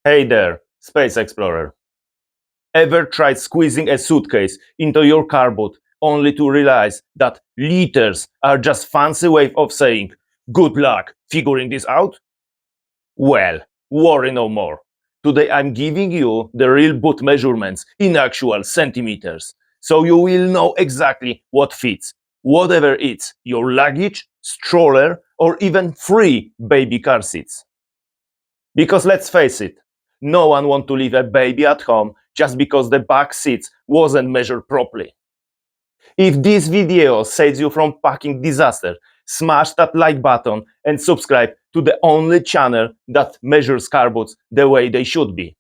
Hey there, Space Explorer. Ever tried squeezing a suitcase into your car boot only to realize that liters are just fancy way of saying good luck figuring this out? Well, worry no more. Today I'm giving you the real boot measurements in actual centimeters, so you will know exactly what fits, whatever it's your luggage, stroller, or even free baby car seats. Because let's face it, no one wants to leave a baby at home just because the back seats wasn't measured properly. If this video saves you from packing disaster, smash that like button and subscribe to the only channel that measures car boots the way they should be,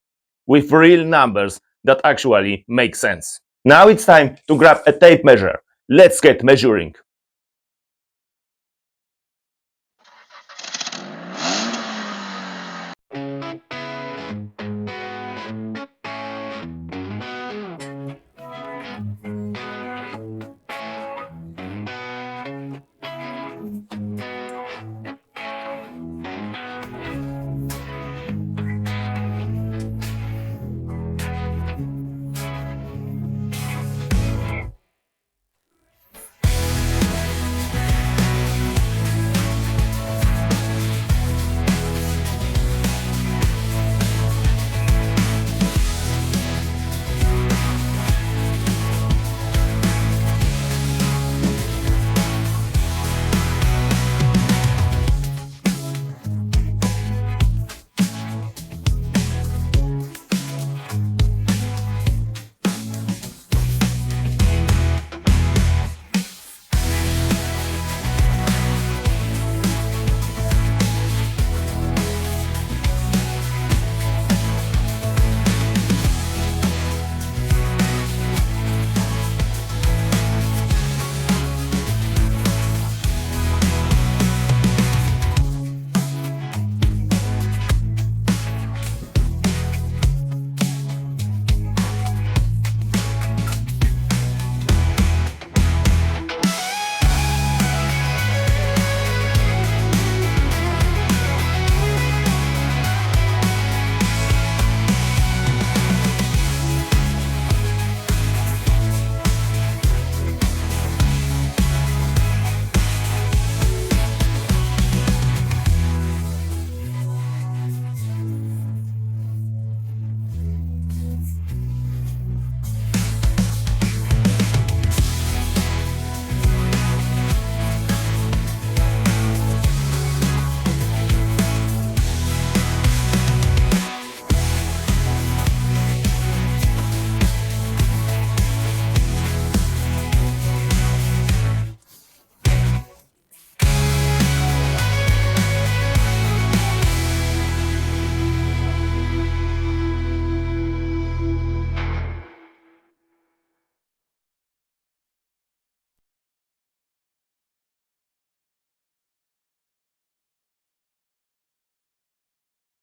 with real numbers that actually make sense. Now it's time to grab a tape measure. Let's get measuring.